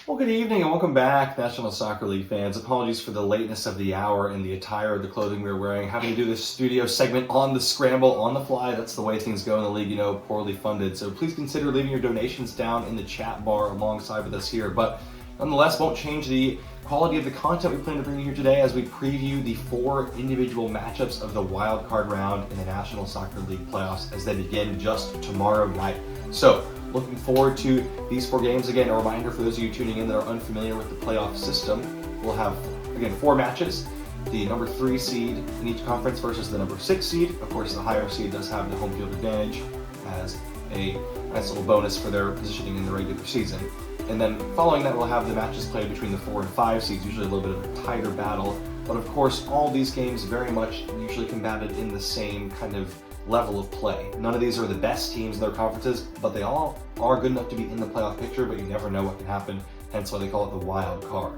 Well, good evening and welcome back, National Soccer League fans. Apologies for the lateness of the hour and the attire of the clothing we were wearing. Having to do this studio segment on the scramble, on the fly. That's the way things go in the league, poorly funded. So please consider leaving your donations down in the chat bar alongside with us here. But nonetheless, won't change the quality of the content we plan to bring you here today as we preview the 4 individual matchups of the Wildcard Round in the National Soccer League playoffs as they begin just tomorrow night. So, looking forward to these 4 games. Again, a reminder for those of you tuning in that are unfamiliar with the playoff system. We'll have, again, 4 matches. The number 3 seed in each conference versus the number 6 seed. Of course, the higher seed does have the home field advantage as a nice little bonus for their positioning in the regular season. And then following that, we'll have the matches played between the 4 and 5 seeds, usually a little bit of a tighter battle. But of course, all these games very much usually combated in the same kind of level of play. None of these are the best teams in their conferences, but they all are good enough to be in the playoff picture, but you never know what can happen, hence why they call it the wild card.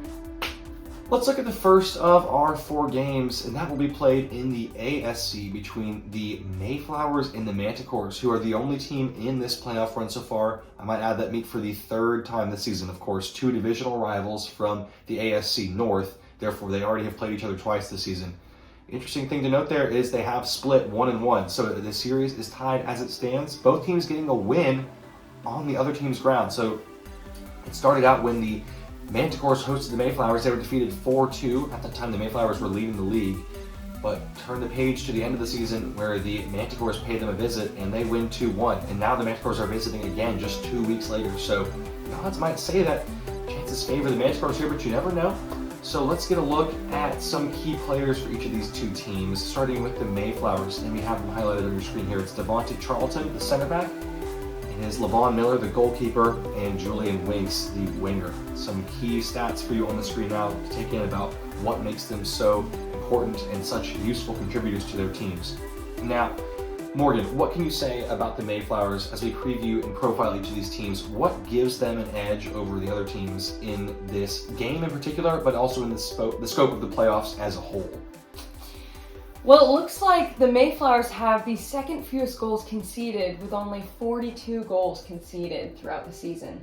Let's look at the first of our 4 games, and that will be played in the ASC between the Mayflowers and the Manticores, who are the only team in this playoff run so far. I might add that meet for the 3rd time this season. Of course, 2 divisional rivals from the ASC North, therefore they already have played each other twice this season. Interesting thing to note there is they have split 1-1, so the series is tied as it stands. Both teams getting a win on the other team's ground. So it started out when the Manticores hosted the Mayflowers. They were defeated 4-2. At that time, the Mayflowers were leading the league. But turn the page to the end of the season where the Manticores paid them a visit and they win 2-1. And now the Manticores are visiting again just 2 weeks later. So the odds might say that chances favor the Manticores here, but you never know. So let's get a look at some key players for each of these 2 teams, starting with the Mayflowers. And we have them highlighted on your screen here. It's Devontae Charlton, the center back. It is Levon Miller, the goalkeeper, and Julian Winks, the winger. Some key stats for you on the screen now to take in about what makes them so important and such useful contributors to their teams. Now, Morgan, what can you say about the Mayflowers as we preview and profile each of these teams? What gives them an edge over the other teams in this game in particular, but also in the scope of the playoffs as a whole? Well, it looks like the Mayflowers have the 2nd fewest goals conceded with only 42 goals conceded throughout the season.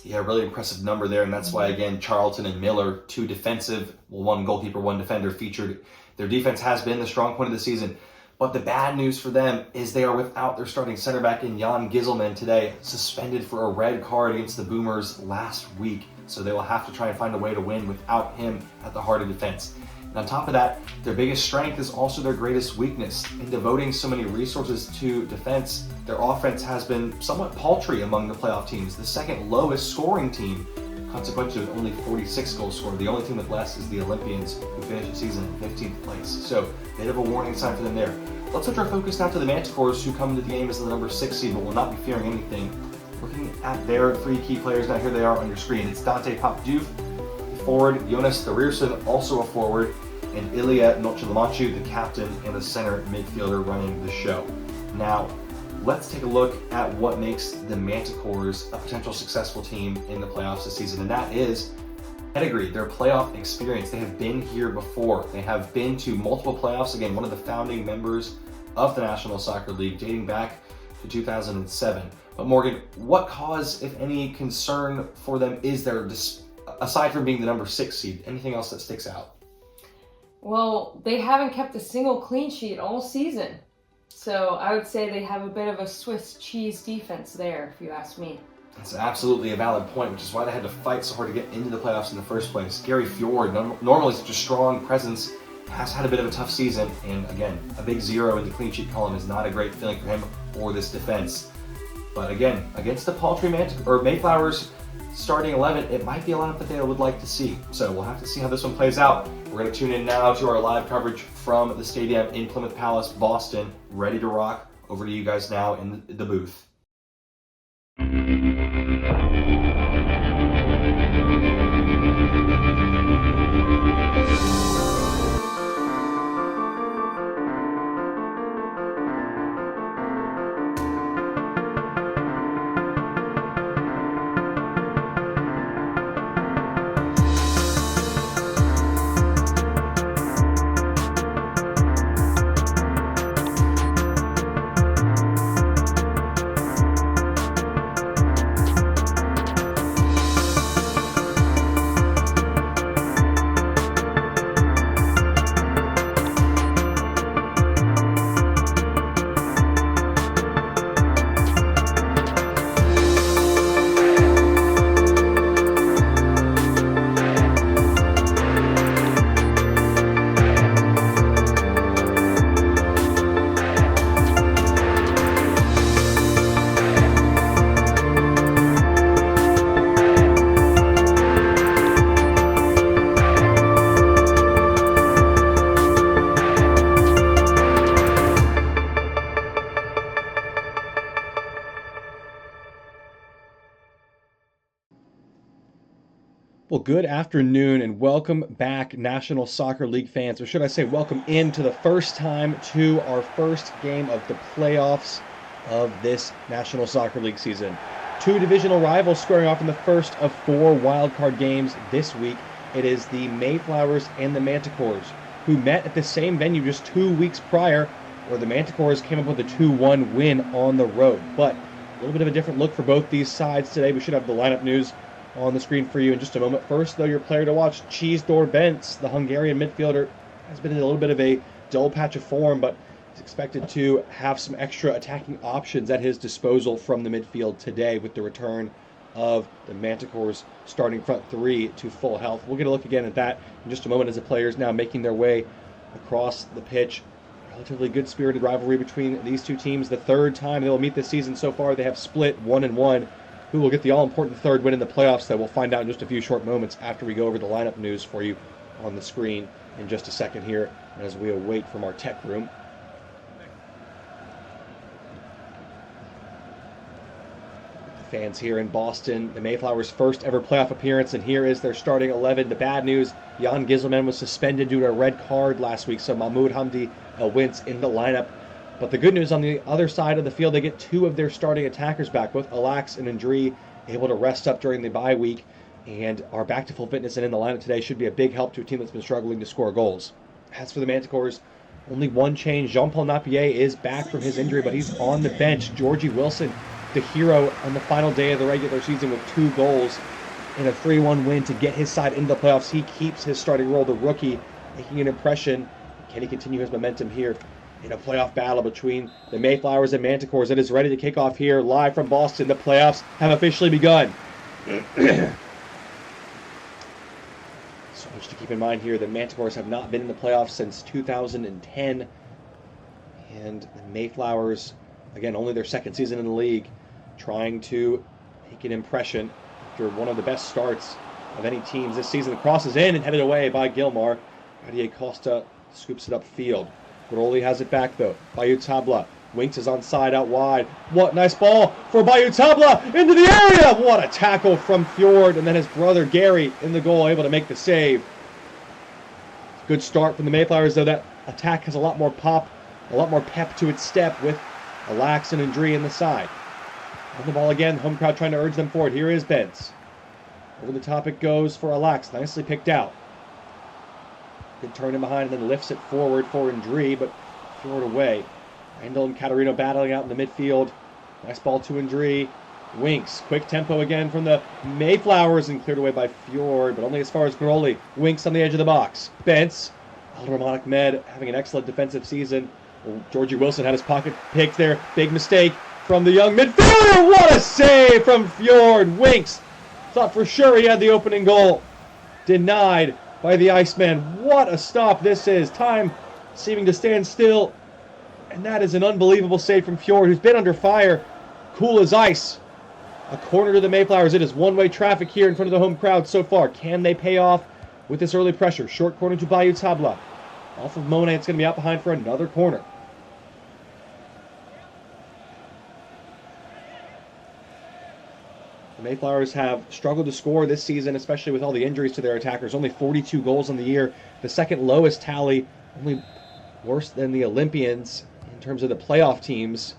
Yeah, really impressive number there, and that's why, again, Charlton and Miller, 2 defensive, 1 goalkeeper, 1 defender featured. Their defense has been the strong point of the season. But the bad news for them is they are without their starting center back in Jan Giselman today, suspended for a red card against the Boomers last week. So they will have to try and find a way to win without him at the heart of defense. And on top of that, their biggest strength is also their greatest weakness. In devoting so many resources to defense, their offense has been somewhat paltry among the playoff teams, the 2nd lowest scoring team, consequently with only 46 goals scored. The only team with less is the Olympians, who finished the season in 15th place. So, a bit of a warning sign for them there. Let's switch our focus now to the Manticores, who come into the game as the number 6 seed, but will not be fearing anything. Looking at their 3 key players, now here they are on your screen. It's Dante Papduf, forward, Jonas Thorirson, also a forward, and Ilya Nochelamachu, the captain and the center midfielder running the show. Now, let's take a look at what makes the Manticores a potential successful team in the playoffs this season, and that is pedigree, their playoff experience. They have been here before. They have been to multiple playoffs. Again, one of the founding members of the National Soccer League, dating back to 2007. But Morgan, what cause, if any, concern for them is there, aside from being the number 6 seed? Anything else that sticks out? Well, they haven't kept a single clean sheet all season. So I would say they have a bit of a Swiss cheese defense there, if you ask me. That's absolutely a valid point, which is why they had to fight so hard to get into the playoffs in the first place. Gary Fjord, normally such a strong presence, has had a bit of a tough season, and again, a big 0 in the clean sheet column is not a great feeling for him or this defense. But again, against the paltry Mayflowers starting 11, it might be a lineup that they would like to see. So we'll have to see how this one plays out. We're going to tune in now to our live coverage from the stadium in Plymouth Palace, Boston, ready to rock. Over to you guys now in the booth. Well, good afternoon and welcome back, National Soccer League fans, or should I say welcome in to the first time to our first game of the playoffs of this National Soccer League season. Two divisional rivals squaring off in the first of 4 wildcard games this week. It is the Mayflowers and the Manticores, who met at the same venue just 2 weeks prior, where the Manticores came up with a 2-1 win on the road. But a little bit of a different look for both these sides today. We should have the lineup news on the screen for you in just a moment. First, though, your player to watch, Cisdor Bence, the Hungarian midfielder, has been in a little bit of a dull patch of form, but is expected to have some extra attacking options at his disposal from the midfield today with the return of the Manticores starting front three to full health. We'll get a look again at that in just a moment as the players now making their way across the pitch. Relatively good-spirited rivalry between these two teams. The third time they will meet this season so far. They have split 1-1. Who will get the all-important third win in the playoffs, that we'll find out in just a few short moments after we go over the lineup news for you on the screen in just a second here as we await from our tech room. The fans here in Boston, the Mayflowers' first ever playoff appearance, and here is their starting 11. The bad news, Jan Giselman was suspended due to a red card last week, so Mahmoud Hamdi Wintz in the lineup. But the good news, on the other side of the field, they get 2 of their starting attackers back, both Alax and Ndri, able to rest up during the bye week and are back to full fitness and in the lineup today. Should be a big help to a team that's been struggling to score goals. As for the Manticores, only one change. Jean-Paul Napier is back from his injury, but he's on the bench. Georgie Wilson, the hero on the final day of the regular season with 2 goals in a 3-1 win to get his side into the playoffs. He keeps his starting role, the rookie, making an impression. Can he continue his momentum here in a playoff battle between the Mayflowers and Manticores that is ready to kick off here live from Boston? The playoffs have officially begun. So much to keep in mind here. The Manticores have not been in the playoffs since 2010. And the Mayflowers, again, only their second season in the league, trying to make an impression after one of the best starts of any teams this season. The cross is in and headed away by Gilmar. Adier Costa scoops it upfield. Groli has it back, though. Bayou Tabla. Winks is onside out wide. What nice ball for Bayou Tabla into the area. What a tackle from Fjord. And then his brother Gary in the goal, able to make the save. Good start from the Mayflowers, though. That attack has a lot more pop, a lot more pep to its step with Alax and Ndri in the side. On the ball again. Home crowd trying to urge them forward. Here is Bence. Over the top it goes for Alax. Nicely picked out. Good turn in behind and then lifts it forward for Ndri, but Fjord away. Randall and Catarino battling out in the midfield. Nice ball to Ndri. Winks. Quick tempo again from the Mayflowers and cleared away by Fjord, but only as far as Groli. Winks on the edge of the box. Bence. Alderman Ahmed having an excellent defensive season. Georgie Wilson had his pocket picked there. Big mistake from the young midfielder. What a save from Fjord. Winks. Thought for sure he had the opening goal. Denied by the Iceman. What a stop this is. Time seeming to stand still. And that is an unbelievable save from Fjord, who's been under fire. Cool as ice. A corner to the Mayflowers. It is one-way traffic here in front of the home crowd so far. Can they pay off with this early pressure? Short corner to Bayou Tabla. Off of Monet. It's going to be out behind for another corner. The Mayflowers have struggled to score this season, especially with all the injuries to their attackers. Only 42 goals on the year. The second lowest tally, only worse than the Olympians in terms of the playoff teams.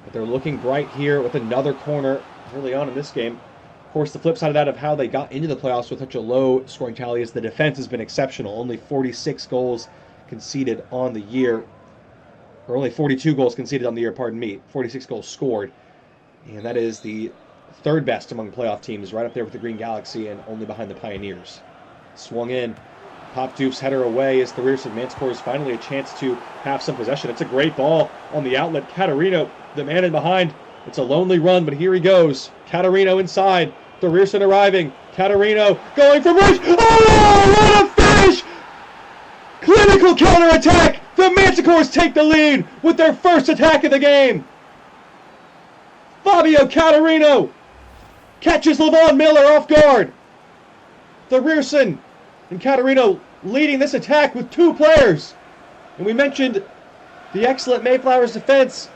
But they're looking bright here with another corner early on in this game. Of course, the flip side of that, of how they got into the playoffs with such a low scoring tally, is the defense has been exceptional. Only 46 goals conceded on the year. Or only 42 goals conceded on the year, pardon me. 46 goals scored. And that is the third best among playoff teams, right up there with the Green Galaxy and only behind the Pioneers. Swung in. Pop Dupe's header away as the rear of Manticores finally a chance to have some possession. It's a great ball on the outlet. Catarino, the man in behind. It's a lonely run, but here he goes. Catarino inside. The Rearson arriving. Catarino going from reach. Oh, what a finish! Clinical counterattack. The Manticores take the lead with their first attack of the game. Fabio Catarino catches Levon Miller off guard. The Rearson and Catarino leading this attack with 2 players. And we mentioned the excellent Mayflowers defense.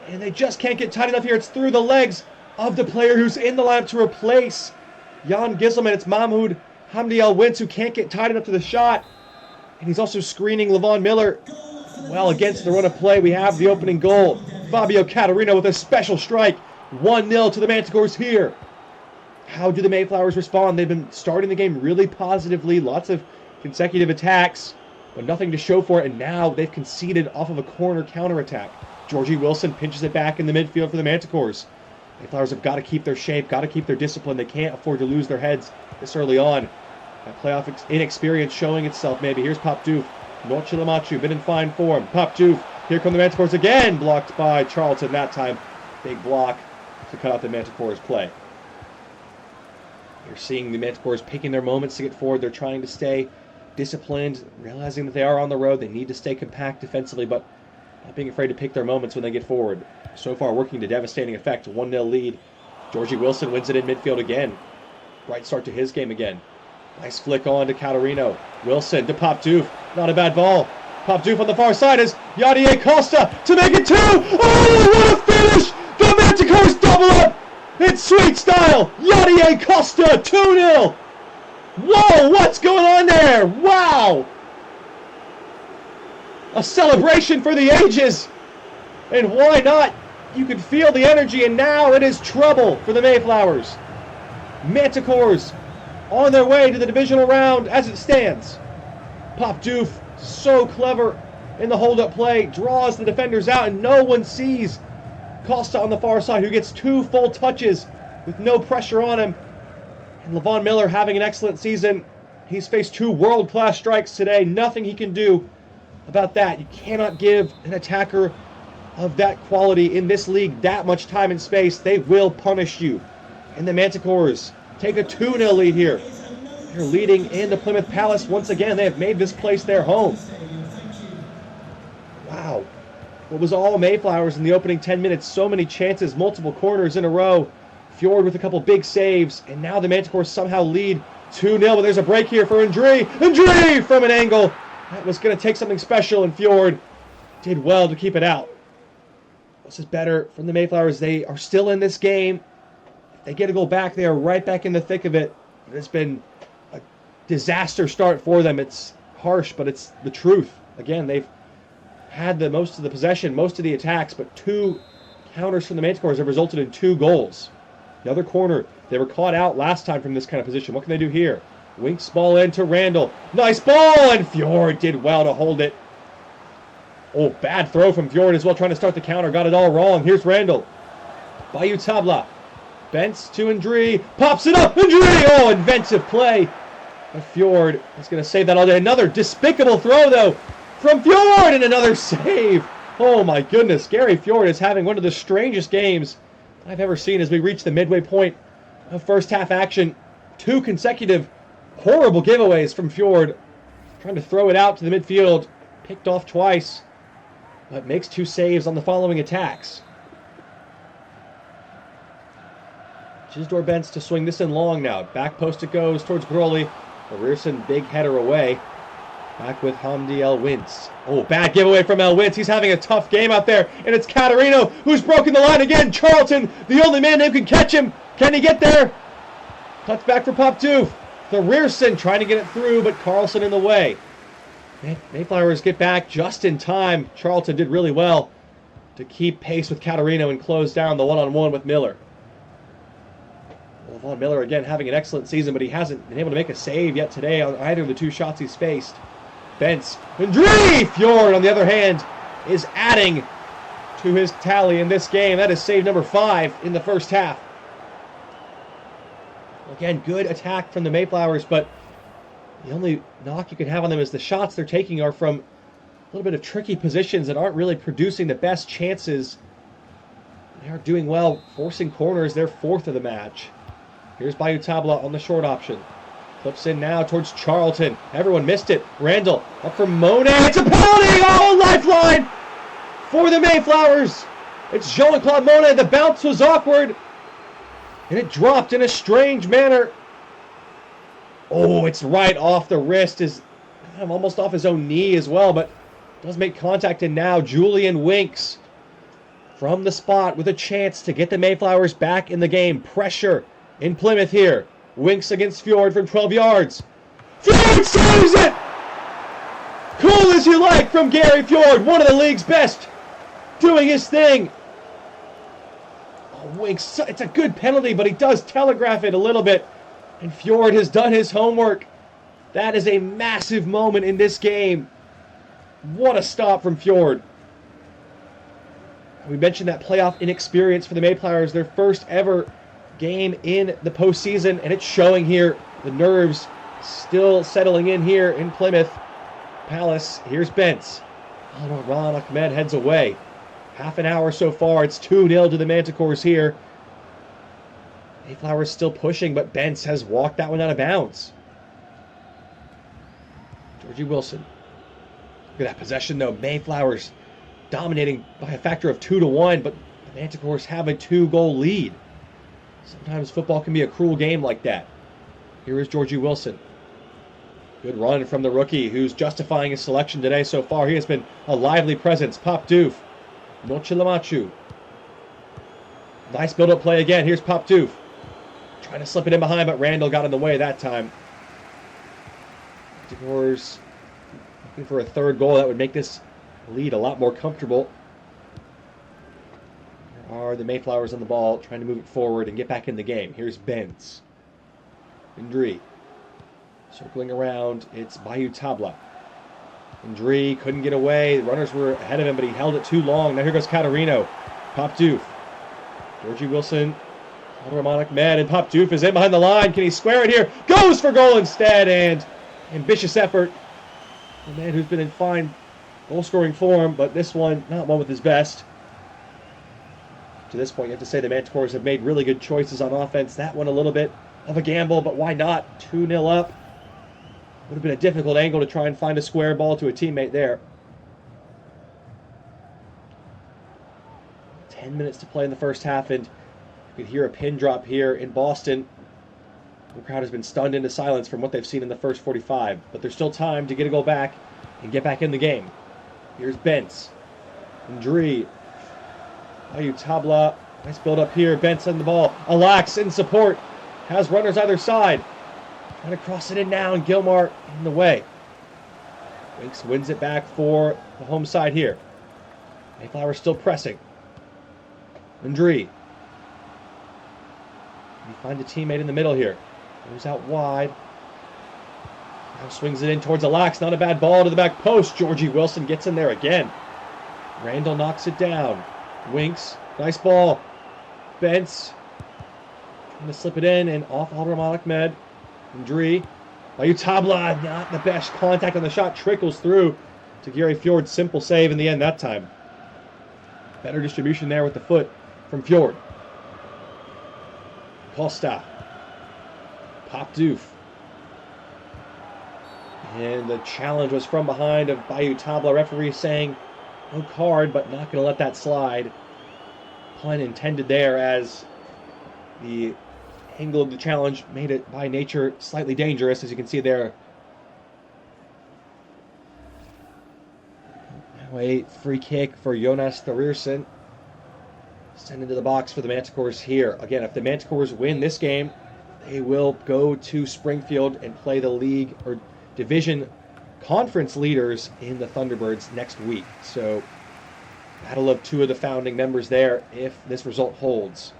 And they just can't get tight enough here. It's through the legs of the player who's in the lineup to replace Jan Giselman. It's Mahmoud Hamdi Al-Wins who can't get tight enough to the shot. And he's also screening Levon Miller. Well, against the run of play, we have the opening goal. Fabio Catarino with a special strike. 1-0 to the Manticores here. How do the Mayflowers respond? They've been starting the game really positively. Lots of consecutive attacks, but nothing to show for it. And now they've conceded off of a corner counterattack. Georgie Wilson pinches it back in the midfield for the Manticores. Mayflowers have got to keep their shape, got to keep their discipline. They can't afford to lose their heads this early on. That playoff inexperience showing itself maybe. Here's Pop Doof. Nochilamachu, been in fine form. Pop Doof. Here come the Manticores again. Blocked by Charlton that time. Big block to cut out the Manticores play. You're seeing the Manticores picking their moments to get forward. They're trying to stay disciplined, realizing that they are on the road. They need to stay compact defensively, but not being afraid to pick their moments when they get forward. So far, working to devastating effect. 1-0 lead. Georgie Wilson wins it in midfield again. Bright start to his game again. Nice flick on to Catarino. Wilson to Pop Doof. Not a bad ball. Pop Doof on the far side is Yadier Costa to make it 2. Oh, what a finish! The Manticores double up! It's sweet style! Yadier Costa, 2-0! Whoa, what's going on there? Wow! A celebration for the ages! And why not? You can feel the energy, and now it is trouble for the Mayflowers. Manticores on their way to the divisional round as it stands. Pop Doof, so clever in the hold-up play, draws the defenders out, and no one sees Costa on the far side, who gets 2 full touches with no pressure on him. And Levon Miller having an excellent season. He's faced 2 world-class strikes today. Nothing he can do about that. You cannot give an attacker of that quality in this league that much time and space. They will punish you. And the Manticores take a 2-0 lead here. They're leading into Plymouth Palace once again. They have made this place their home. Wow. What was all Mayflowers in the opening 10 minutes. So many chances, multiple corners in a row. Fjord with a couple big saves. And now the Manticores somehow lead 2-0. But there's a break here for Ndri. Ndri from an angle. That was going to take something special, and Fjord did well to keep it out. This is better from the Mayflowers. They are still in this game. If they get a goal back, they are right back in the thick of it. It's been a disaster start for them. It's harsh, but it's the truth. Again, they've had the most of the possession, most of the attacks, but 2 counters from the Manticores have resulted in 2 goals. The other corner, they were caught out last time from this kind of position. What can they do here? Winks ball in to Randall. Nice ball, and Fjord did well to hold it. Oh, bad throw from Fjord as well, trying to start the counter. Got it all wrong. Here's Randall. Bayou Tabla. Bents to Ndri. Pops it up. Ndri! Oh, inventive play. But Fjord is going to save that all day. Another despicable throw, though, from Fjord, and another save. Oh, my goodness. Gary Fjord is having one of the strangest games I've ever seen as we reach the midway point of first half action. 2 consecutive horrible giveaways from Fjord. Trying to throw it out to the midfield. Picked off twice. But makes 2 saves on the following attacks. Gisdor Bents to swing this in long now. Back post it goes towards Broly. Rearson, big header away. Back with Hamdi El-Wins. Oh, bad giveaway from El-Wins. He's having a tough game out there. And it's Catarino who's broken the line again. Charlton, the only man who can catch him. Can he get there? Cuts back for Pop Doof. The Rearson trying to get it through, but Carlson in the way. Mayflowers get back just in time. Charlton did really well to keep pace with Catarino and close down the one-on-one with Miller. Levon Miller again having an excellent season, but he hasn't been able to make a save yet today on either of the 2 shots he's faced. Bents. Ndri! Fjord, on the other hand, is adding to his tally in this game. That is save number 5 in the first half. Again, good attack from the Mayflowers, but the only knock you can have on them is the shots they're taking are from a little bit of tricky positions that aren't really producing the best chances. They are doing well, forcing corners. They're 4th of the match. Here's Bayou Tabla on the short option. Clips in now towards Charlton. Everyone missed it. Randall up for Monet. It's a penalty! Oh, lifeline for the Mayflowers. It's Jean-Claude Monet. The bounce was awkward, and it dropped in a strange manner. Oh, it's right off the wrist. Almost off his own knee as well, but does make contact. And now Julian Winks from the spot with a chance to get the Mayflowers back in the game. Pressure in Plymouth here. Winks against Fjord from 12 yards. Fjord saves it! Cool as you like from Gary Fjord, one of the league's best, doing his thing. Oh, Winks, it's a good penalty, but he does telegraph it a little bit. And Fjord has done his homework. That is a massive moment in this game. What a stop from Fjord. We mentioned that playoff inexperience for the Mayflowers, their first ever game in the postseason, and it's showing here. The nerves still settling in here in Plymouth Palace. Here's Bentz. Ron Ahmed heads away. Half an hour so far. It's 2-0 to the Manticores here. Mayflowers still pushing, but Bentz has walked that one out of bounds. Georgie Wilson. Look at that possession, though. Mayflowers dominating by a factor of 2-1, but the Manticores have a 2-goal lead. Sometimes football can be a cruel game like that. Here is Georgie Wilson. Good run from the rookie, who's justifying his selection today so far. He has been a lively presence. Pop Doof. Nochilamachu. Nice build-up play again. Here's Pop Doof. Trying to slip it in behind, but Randall got in the way that time. Manticores looking for a third goal that would make this lead a lot more comfortable. There are the Mayflowers on the ball, trying to move it forward and get back in the game. Here's Benz. Indri. Circling around, it's Bayou Tabla. Indri couldn't get away. The runners were ahead of him, but he held it too long. Now here goes Caterino. Pop Doof. Georgie Wilson. Abdurrahman Ahmed, and Pop Doof is in behind the line. Can he square it here? Goes for goal instead, and ambitious effort. A man who's been in fine goal-scoring form, but this one, not one with his best. To this point, you have to say the Manticores have made really good choices on offense. That one a little bit of a gamble, but why not? 2-0 up. Would have been a difficult angle to try and find a square ball to a teammate there. 10 minutes to play in the first half, and you can hear a pin drop here in Boston. The crowd has been stunned into silence from what they've seen in the first 45, but there's still time to get a goal back and get back in the game. Here's Bentz. Ndri. Ayu Tabla. Nice build up here. Bentz on the ball. Alax in support. Has runners either side. Trying to cross it in now, and Gilmar in the way. Winks wins it back for the home side here. Mayflowers still pressing. Ndri. He finds a teammate in the middle here. Goes out wide. Now swings it in towards Alax. Not a bad ball to the back post. Georgie Wilson gets in there again. Randall knocks it down. Winks. Nice ball. Bentz. Trying to slip it in, and off Abdurrahman Ahmed. Ndri. Bayou Tabla, not the best contact on the shot. Trickles through to Gary Fjord. Simple save in the end that time. Better distribution there with the foot from Fjord. Costa. Pop Doof. And the challenge was from behind of Bayou Tabla. Referee saying no card, but not going to let that slide. Pun intended there, as the angle of the challenge made it by nature slightly dangerous, as you can see there. Now a free kick for Jonas Thorirsen. Sent into the box for the Manticores here. Again, if the Manticores win this game, they will go to Springfield and play the league or division conference leaders in the Thunderbirds next week. So, battle of two of the founding members there if this result holds.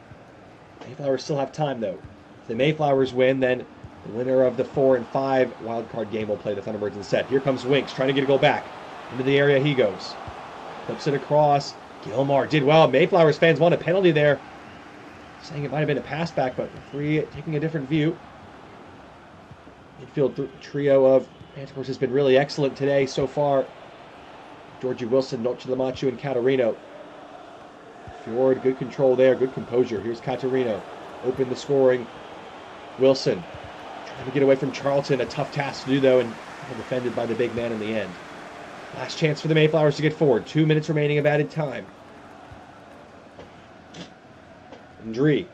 Mayflowers still have time, though. If the Mayflowers win, then the winner of the 4 and 5 wildcard game will play the Thunderbirds instead. Here comes Winks, trying to get a goal back. Into the area he goes. Flips it across. Gilmar did well. Mayflowers fans want a penalty there, saying it might have been a pass back, but referee taking a different view. Midfield trio of Manticores has been really excellent today so far. Georgie Wilson, Nochilamachu, and Caterino. Fjord, good control there, good composure. Here's Caterino. Open the scoring. Wilson trying to get away from Charlton. A tough task to do, though, and defended by the big man in the end. Last chance for the Mayflowers to get forward. 2 minutes remaining of added time. Ndri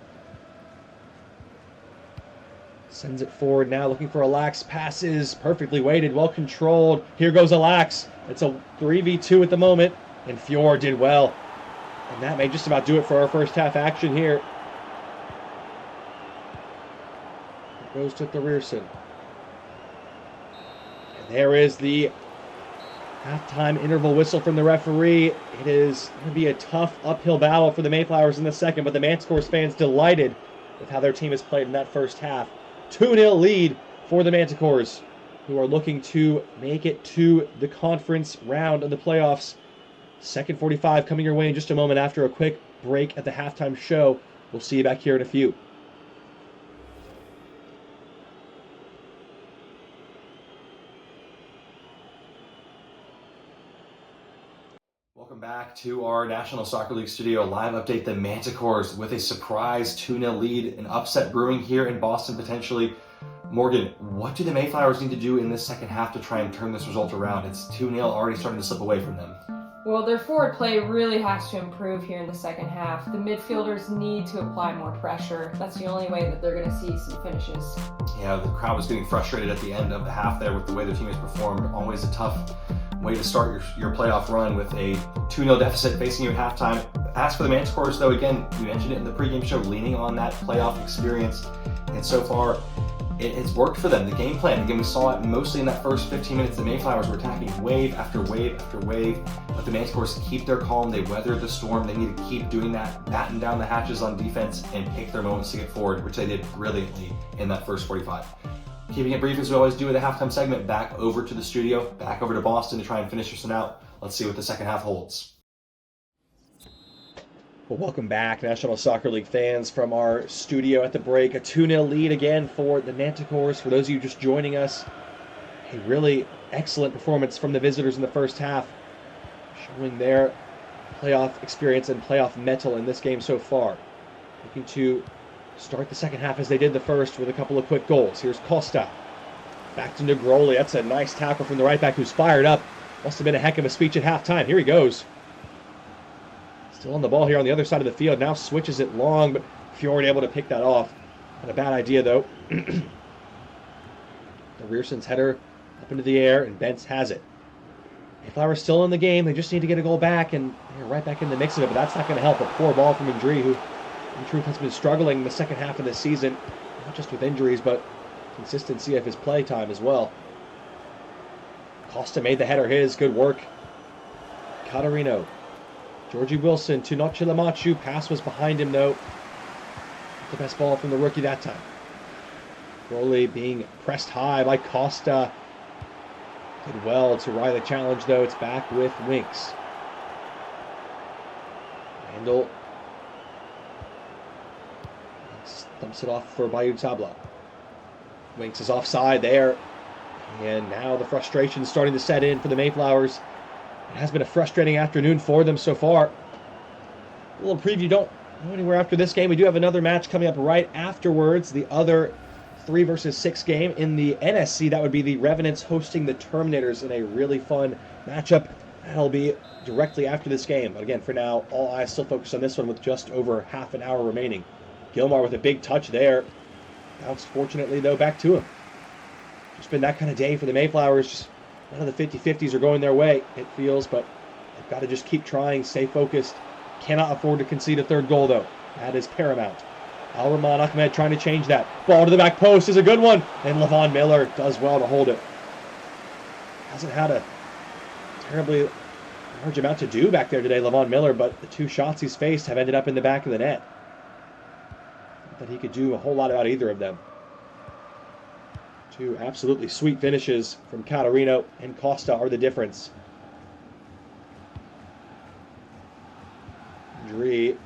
sends it forward now, looking for Alax. Passes perfectly weighted, well controlled. Here goes Alax. It's a 3v2 at the moment, and Fjord did well. And that may just about do it for our first half action here. Goes to Thorierson. And there is the halftime interval whistle from the referee. It is going to be a tough uphill battle for the Mayflowers in the second, but the Manticores fans delighted with how their team has played in that first half. 2-0 lead for the Manticores, who are looking to make it to the conference round of the playoffs. Second 45 coming your way in just a moment after a quick break at the halftime show. We'll see you back here in a few. Welcome back to our National Soccer League studio live update. The Manticores with a surprise 2-0 lead, an upset brewing here in Boston potentially. Morgan, what do the Mayflowers need to do in this second half to try and turn this result around? It's 2-0 already starting to slip away from them. Well, their forward play really has to improve here in the second half. The midfielders need to apply more pressure. That's the only way that they're going to see some finishes. Yeah, the crowd was getting frustrated at the end of the half there with the way their team has performed. Always a tough way to start your playoff run with a 2-0 deficit facing you at halftime. As for the Manticores, though, again, we mentioned it in the pregame show, leaning on that playoff experience. And so far, it's worked for them. The game plan, again, we saw it mostly in that first 15 minutes. The Mayflowers were attacking wave after wave after wave. But the Manticores keep their calm. They weather the storm. They need to keep doing that, batten down the hatches on defense and pick their moments to get forward, which they did brilliantly in that first 45. Keeping it brief as we always do at the halftime segment, back over to the studio, back over to Boston to try and finish this one out. Let's see what the second half holds. Well, welcome back, National Soccer League fans, from our studio at the break. A 2-0 lead again for the Manticores. For those of you just joining us, a really excellent performance from the visitors in the first half, showing their playoff experience and playoff mettle in this game so far. Looking to start the second half as they did the first with a couple of quick goals. Here's Costa. Back to Negroli. That's a nice tackle from the right back who's fired up. Must have been a heck of a speech at halftime. Here he goes. Still on the ball here on the other side of the field. Now switches it long, but Fjord able to pick that off. Not a bad idea, though. The Rierson's header up into the air, and Bentz has it. Mayflowers still in the game. They just need to get a goal back, and they're right back in the mix of it, but that's not going to help. A poor ball from Indri, who in truth has been struggling in the second half of the season, not just with injuries, but consistency of his play time as well. Costa made the header his. Good work. Catarino. Georgie Wilson to Nochilamachu. Pass was behind him, though. The best ball from the rookie that time. Crowley being pressed high by Costa. Did well to ride the challenge, though. It's back with Winks. Randall dumps it off for Bayou Tabla. Winks is offside there. And now the frustration is starting to set in for the Mayflowers. It has been a frustrating afternoon for them so far. A little preview, don't go anywhere after this game. We do have another match coming up right afterwards. The other 3 versus 6 game in the NSC. That would be the Revenants hosting the Terminators in a really fun matchup. That'll be directly after this game. But again, for now, all eyes still focused on this one with just over half an hour remaining. Gilmar with a big touch there. Bounced, fortunately, though, back to him. Just been that kind of day for the Mayflowers. Just none of the 50-50s are going their way, it feels, but they've got to just keep trying, stay focused. Cannot afford to concede a third goal, though. That is paramount. Al-Rahman Ahmed trying to change that. Ball to the back post is a good one, and Levon Miller does well to hold it. Hasn't had a terribly large amount to do back there today, Levon Miller, but the 2 shots he's faced have ended up in the back of the net. Not that he could do a whole lot about either of them. 2 absolutely sweet finishes from Catarino and Costa are the difference. Dre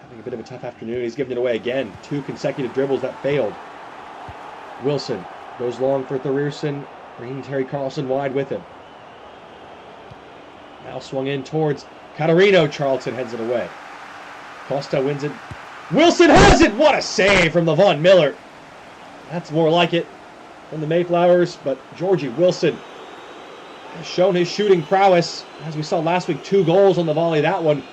having a bit of a tough afternoon. He's given it away again. 2 consecutive dribbles that failed. Wilson goes long for Thorierson, bringing Terry Carlson wide with him. Now swung in towards Catarino. Charlton heads it away. Costa wins it. Wilson has it! What a save from Levon Miller. That's more like it from the Mayflowers, but Georgie Wilson has shown his shooting prowess. As we saw last week, 2 goals on the volley. That one,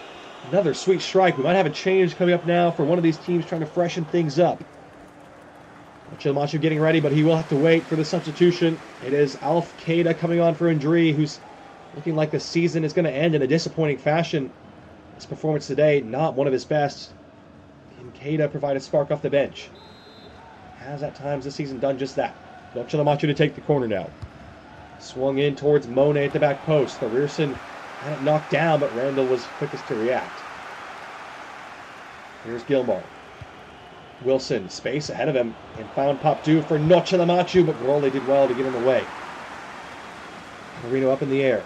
another sweet strike. We might have a change coming up now for one of these teams trying to freshen things up. Chilmachu getting ready, but he will have to wait for the substitution. It is Alf Keita coming on for Indri, who's looking like the season is going to end in a disappointing fashion. His performance today, not one of his best. Can Keita provide a spark off the bench? has at times this season done just that. Noche Lamachu to take the corner now. Swung in towards Monet at the back post. Thorierson had it knocked down, but Randall was quickest to react. Here's Gilmore. Wilson, space ahead of him, and found Popdu for Noche Lamachu, but Grole did well to get in the way. Marino up in the air.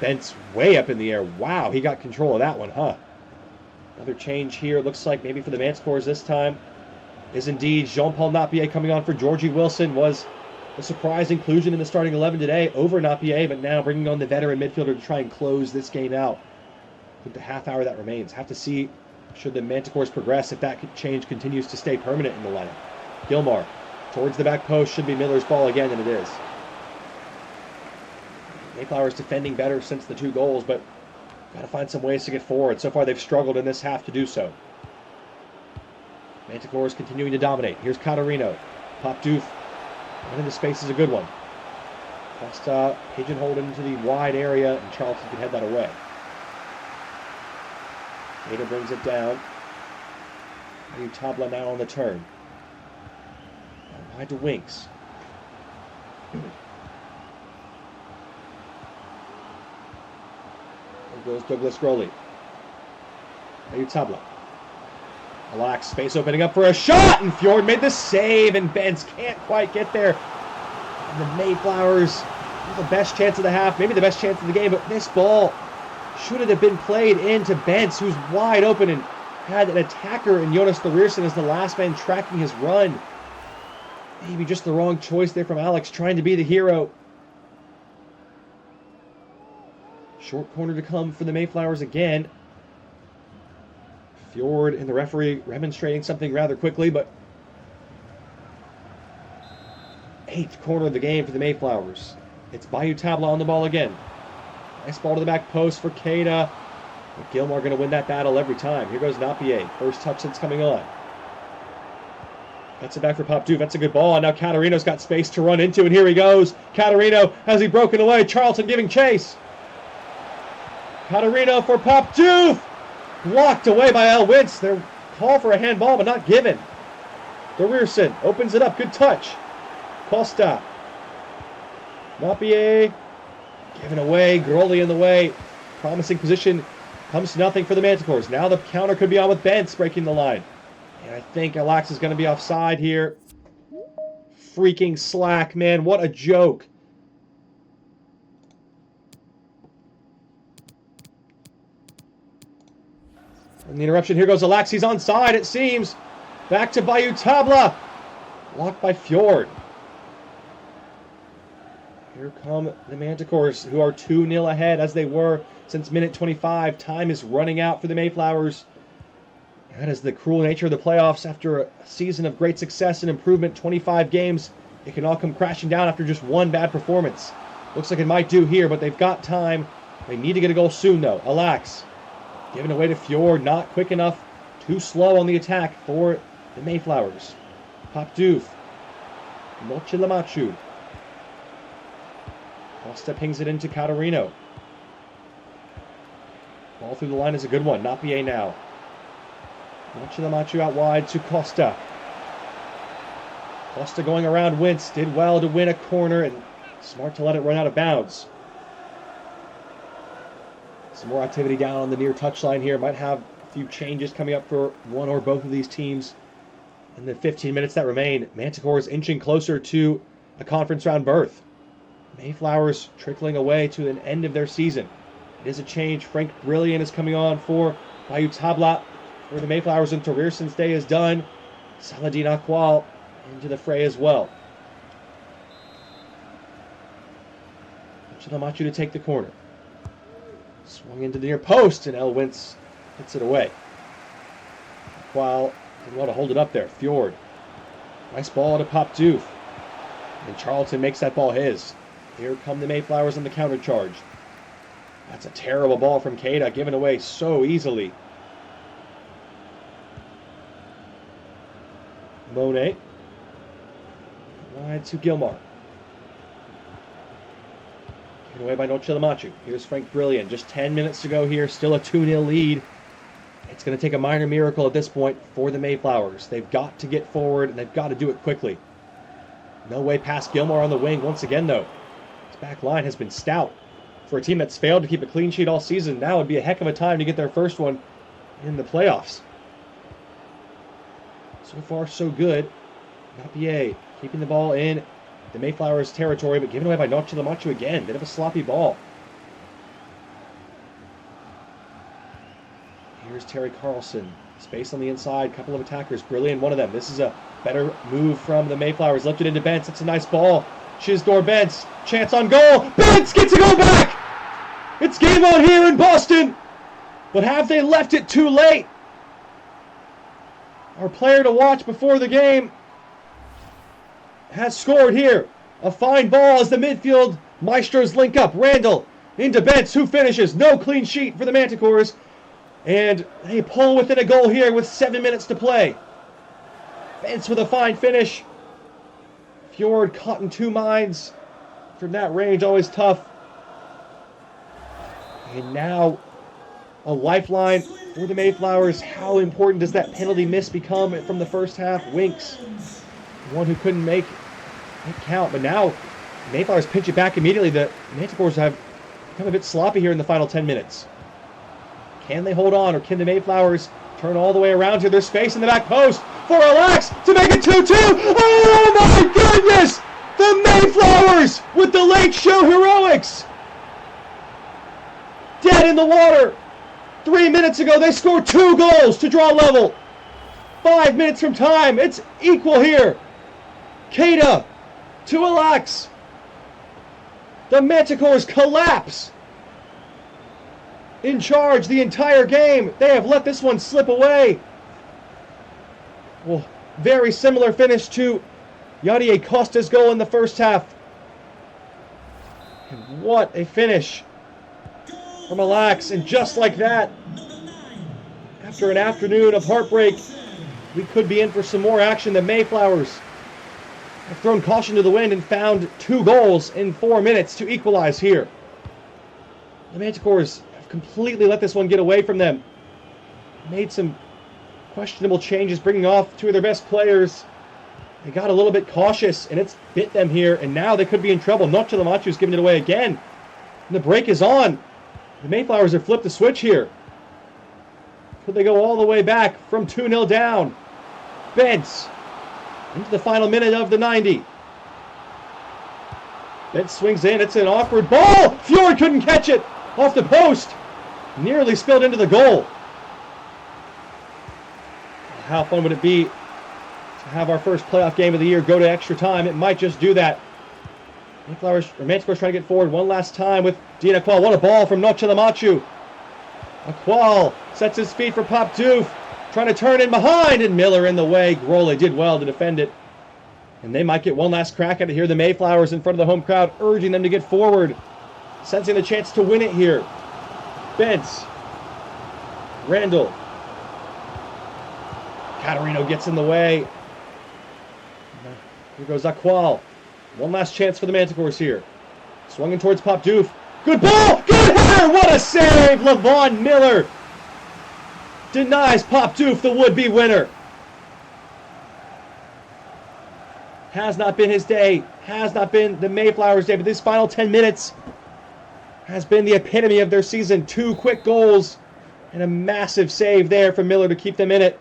Bent's way up in the air. Wow, he got control of that one, huh? Another change here. Looks like maybe for the Manticores this time is indeed Jean-Paul Napier coming on for Georgie Wilson. Was a surprise inclusion in the starting 11 today over Napier, but now bringing on the veteran midfielder to try and close this game out with the half hour that remains. Have to see, should the Manticores progress, if that change continues to stay permanent in the lineup. Gilmar towards the back post. Should be Miller's ball again, and it is. Mayflowers defending better since the 2 goals, but got to find some ways to get forward. So far, they've struggled in this half to do so. Manticores continuing to dominate. Here's Catarino. Popdoof. One in the space is a good one. Costa pigeonholed into the wide area, and Charlton can head that away. Ada brings it down. Tabla now on the turn. Wide to Winks. There goes Douglas Groley. Tabla. Relax, space opening up for a shot, and Fjord made the save, and Benz can't quite get there. And the Mayflowers, the best chance of the half, maybe the best chance of the game, but this ball should have been played into Benz, who's wide open and had an attacker in Jonas Thorierson as the last man tracking his run. Maybe just the wrong choice there from Alex, trying to be the hero. Short corner to come for the Mayflowers again. Fjord and the referee remonstrating something rather quickly, but 8th corner of the game for the Mayflowers. It's Bayou Tabla on the ball again. Nice ball to the back post for Keita. But Gilmore going to win that battle every time. Here goes Napier. First touch since coming on. That's it back for Popdu. That's a good ball. And now Catarino's got space to run into, and here he goes. Catarino has he broken away. Charlton giving chase. Catarino for Popdu. Blocked away by El Wintz. Their call for a handball, but not given. Thorierson opens it up. Good touch. Costa. Napier given away. Groley in the way. Promising position. Comes to nothing for the Manticores. Now the counter could be on with Bentz breaking the line. And I think Alex is going to be offside here. Freaking slack, man. What a joke. And the interruption, here goes Alex. He's onside, it seems. Back to Bayou Tabla. Blocked by Fjord. Here come the Manticores, who are 2-0 ahead, as they were since minute 25. Time is running out for the Mayflowers. That is the cruel nature of the playoffs. After a season of great success and improvement, 25 games, it can all come crashing down after just one bad performance. Looks like it might do here, but they've got time. They need to get a goal soon, though. Alex. Given away to Fjord, not quick enough, too slow on the attack for the Mayflowers. Popdoof. Noche Lamachu. Costa pings it into Catarino. Ball through the line is a good one. Napier now. Noche Lamachu out wide to Costa. Costa going around Wintz. Did well to win a corner, and smart to let it run out of bounds. Some more activity down on the near touchline here. Might have a few changes coming up for one or both of these teams in the 15 minutes that remain. Manticores inching closer to a conference round berth. Mayflowers trickling away to an end of their season. It is a change. Frank Brilliant is coming on for Bayou Tabla, where the Mayflowers and Thorierson's day is done. Saladin Aqual into the fray as well. Lamachu to take the corner. Swung into the near post, and El Wintz hits it away. Aqual didn't want to hold it up there. Fjord. Nice ball to Popdoof. And Charlton makes that ball his. Here come the Mayflowers on the counter charge. That's a terrible ball from Keita, given away so easily. Monet. Wide to Gilmar. Given away by Noche Lamachu. Here's Frank Brilliant. Just 10 minutes to go here. Still a 2-0 lead. It's going to take a minor miracle at this point for the Mayflowers. They've got to get forward, and they've got to do it quickly. No way past Gilmore on the wing once again, though. His back line has been stout. For a team that's failed to keep a clean sheet all season, now would be a heck of a time to get their first one in the playoffs. So far, so good. Napier keeping the ball in the Mayflowers' territory, but given away by Noche Lamachu again. Bit of a sloppy ball. Here's Terry Carlson. Space on the inside. Couple of attackers. Brilliant one of them. This is a better move from the Mayflowers. Lifted into Bentz. It's a nice ball. Chisdor Bentz. Chance on goal. Bentz gets a go back. It's game on here in Boston. But have they left it too late? Our player to watch before the game has scored here. A fine ball as the midfield maestros link up. Randall into Bentz, who finishes. No clean sheet for the Manticores. And they pull within a goal here with 7 minutes to play. Bentz with a fine finish. Fjord caught in two minds from that range, always tough. And now a lifeline for the Mayflowers. How important does that penalty miss become from the first half? Winks, one who couldn't make it count. But now Mayflowers pinch it back immediately. The Manticores have become a bit sloppy here in the final 10 minutes. Can they hold on, or can the Mayflowers turn all the way around to their space in the back post for Alex to make it 2-2? Oh my goodness! The Mayflowers with the late show heroics! Dead in the water! 3 minutes ago they scored 2 goals to draw level. 5 minutes from time, it's equal here. Keita to Alex. The Manticores collapse. In charge the entire game. They have let this one slip away. Well, very similar finish to Yadier Costa's goal in the first half. And what a finish from Alex. And just like that, after an afternoon of heartbreak, we could be in for some more action. The Mayflowers have thrown caution to the wind and found 2 goals in 4 minutes to equalize here. The Manticores completely let this one get away from them. Made some questionable changes, bringing off 2 of their best players. They got a little bit cautious, and it's bit them here, and now they could be in trouble. Noche Lamachu's giving it away again. And the break is on. The Mayflowers have flipped the switch here. Could they go all the way back from 2-0 down? Bentz into the final minute of the 90. Bentz swings in. It's an awkward ball. Fjord couldn't catch it. Off the post. Nearly spilled into the goal. How fun would it be to have our first playoff game of the year go to extra time? It might just do that. Manticores trying to get forward one last time with Dean Aqual. What a ball from Noche Lamachu. Aqual sets his feet for Pop Doof. Trying to turn in behind, and Miller in the way. Grole did well to defend it. And they might get one last crack at it here. The Mayflowers in front of the home crowd, urging them to get forward. Sensing the chance to win it here. Bentz. Randall. Catarino gets in the way. Here goes Aqual. One last chance for the Manticores here. Swung in towards Pop Doof. Good ball! Good header! What a save! Levon Miller denies Pop Doof the would-be winner. Has not been his day. Has not been the Mayflowers' day. But this final 10 minutes has been the epitome of their season. 2 quick goals and a massive save there from Miller to keep them in it.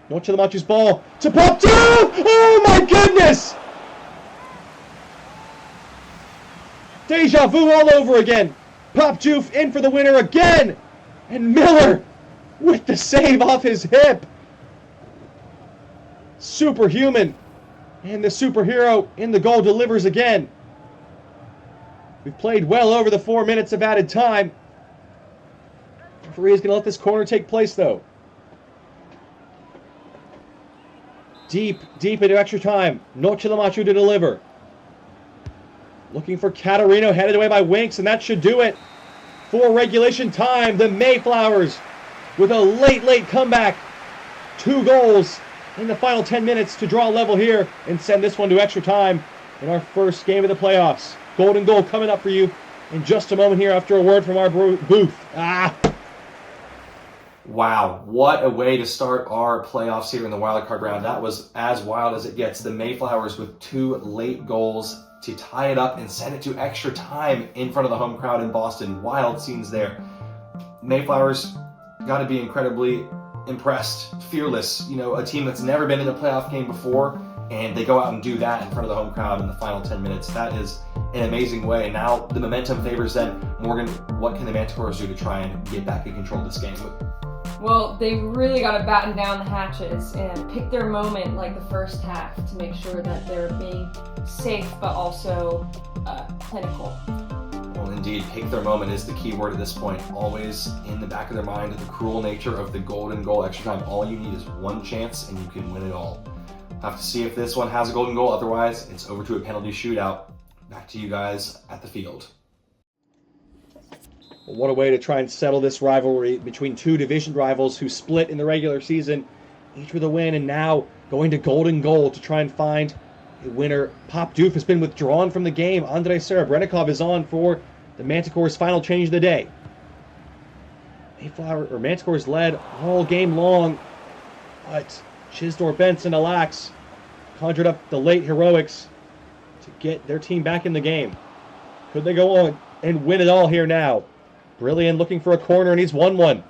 Noche Lamachu's ball to Pop Doof! Oh my goodness! Deja vu all over again. Pop Doof in for the winner again. And Miller with the save off his hip. Superhuman. And the superhero in the goal delivers again. We've played well over the 4 minutes of added time. The referee is going to let this corner take place, though. Deep into extra time. Noche Lamachu to deliver. Looking for Catarino, headed away by Winks, and that should do it. For regulation time, the Mayflowers with a late comeback. 2 goals in the final 10 minutes to draw level here and send this one to extra time in our first game of the playoffs. Golden goal coming up for you in just a moment here after a word from our booth. Wow, what a way to start our playoffs here in the wildcard round. That was as wild as it gets. The Mayflowers with 2 late goals to tie it up and send it to extra time in front of the home crowd in Boston. Wild scenes there. Mayflowers got to be incredibly impressed, fearless. You know, a team that's never been in a playoff game before, and they go out and do that in front of the home crowd in the final 10 minutes. That is an amazing way. Now the momentum favors them. Morgan, what can the Manticores do to try and get back in control of this game? Well, they really got to batten down the hatches and pick their moment like the first half to make sure that they're being safe but also clinical. Well, indeed, pick their moment is the key word at this point. Always in the back of their mind, the cruel nature of the golden goal extra time. All you need is one chance and you can win it all. Have to see if this one has a golden goal. Otherwise, it's over to a penalty shootout. Back to you guys at the field. Well, what a way to try and settle this rivalry between 2 division rivals who split in the regular season, each with a win, and now going to golden goal to try and find a winner. Pop Doof has been withdrawn from the game. Andrei Serebrennikov is on for the Manticores' final change of the day. Manticores led all game long, but Chisnor Benson Alax conjured up the late heroics to get their team back in the game. Could they go on and win it all here now? Brilliant looking for a corner, and he's won one.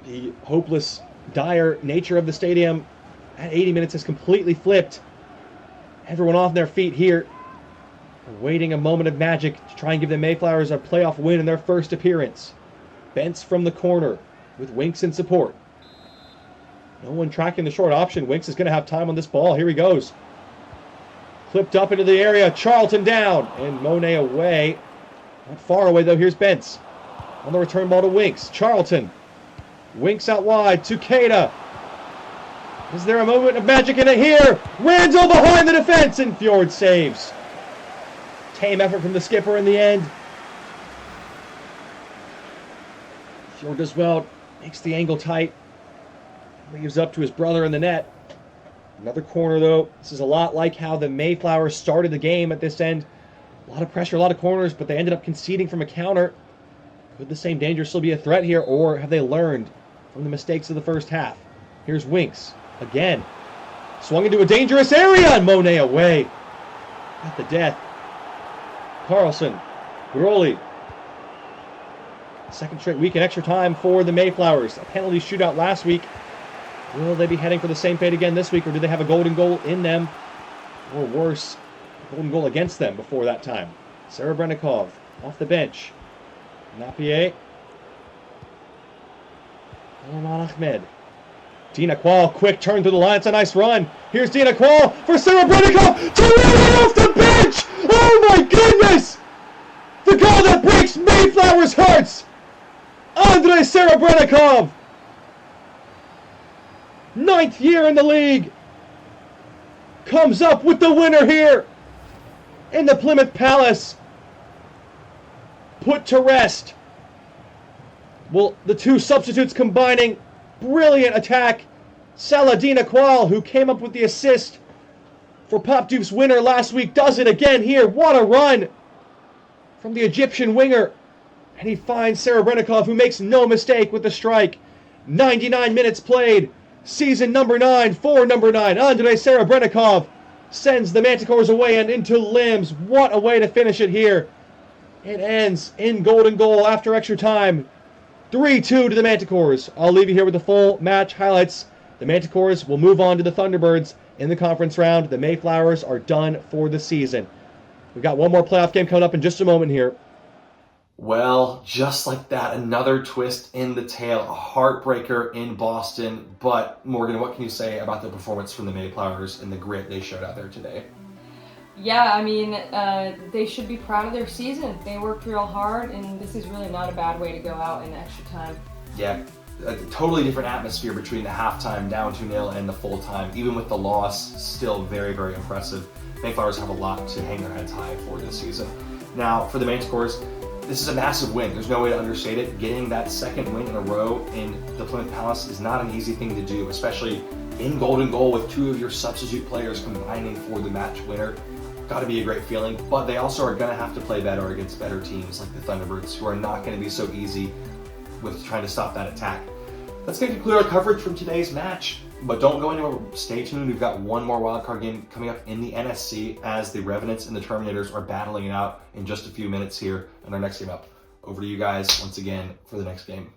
The hopeless, dire nature of the stadium at 80 minutes has completely flipped. Everyone off their feet here, awaiting a moment of magic to try and give the Mayflowers a playoff win in their first appearance. Bents from the corner with Winks in support. No one tracking the short option. Winks is going to have time on this ball. Here he goes. Clipped up into the area. Charlton down. And Monet away. Not far away, though. Here's Bents. On the return ball to Winks. Charlton. Winks out wide to Keita. Is there a moment of magic in it here? Randall behind the defense, and Fjord saves. Tame effort from the skipper in the end. Fjord does well. Makes the angle tight. Leaves up to his brother in the net. Another corner, though. This is a lot like how the Mayflowers started the game at this end. A lot of pressure, a lot of corners, but they ended up conceding from a counter. Could the same danger still be a threat here, or have they learned from the mistakes of the first half? Here's Winks again. Swung into a dangerous area, and Monet away. At the death. Carlson. Groli. Second straight week in extra time for the Mayflowers. A penalty shootout last week. Will they be heading for the same fate again this week, or do they have a golden goal in them? Or worse, a golden goal against them before that time. Serebrennikov off the bench. Napier. Elman Ahmed. Dina Qual, quick turn through the line. It's a nice run. Here's Dina Qual for Serebrennikov. Terrific off the bench! Oh my goodness! The goal that breaks Mayflowers' hearts! Andrei Serebrennikov! 9th year in the league, comes up with the winner here in the Plymouth Palace. Put to rest. Well, the 2 substitutes combining. Brilliant attack. Saladina Qual, who came up with the assist for Pop Doof's winner last week, does it again here. What a run from the Egyptian winger. And he finds Serebrennikov, who makes no mistake with the strike. 99 minutes played. Season number 9 for number 9. Andrei Serebrennikov sends the Manticores away and into limbs. What a way to finish it here. It ends in golden goal after extra time. 3-2 to the Manticores. I'll leave you here with the full match highlights. The Manticores will move on to the Thunderbirds in the conference round. The Mayflowers are done for the season. We've got one more playoff game coming up in just a moment here. Well, just like that, another twist in the tale, a heartbreaker in Boston. But Morgan, what can you say about the performance from the Mayflowers and the grit they showed out there today? Yeah, I mean, they should be proud of their season. They worked real hard, and this is really not a bad way to go out in extra time. Yeah, a totally different atmosphere between the halftime down 2-0 and the full time. Even with the loss, still very, very impressive. Mayflowers have a lot to hang their heads high for this season. Now, for the Manticores, this is a massive win. There's no way to understate it. Getting that second win in a row in the Plymouth Palace is not an easy thing to do, especially in golden goal with 2 of your substitute players combining for the match winner. got to be a great feeling, but they also are going to have to play better against better teams like the Thunderbirds, who are not going to be so easy with trying to stop that attack. That's going to conclude our coverage from today's match, but don't go anywhere. Stay tuned. We've got one more wildcard game coming up in the NSC as the Revenants and the Terminators are battling it out in just a few minutes here in our next game up. Over to you guys once again for the next game.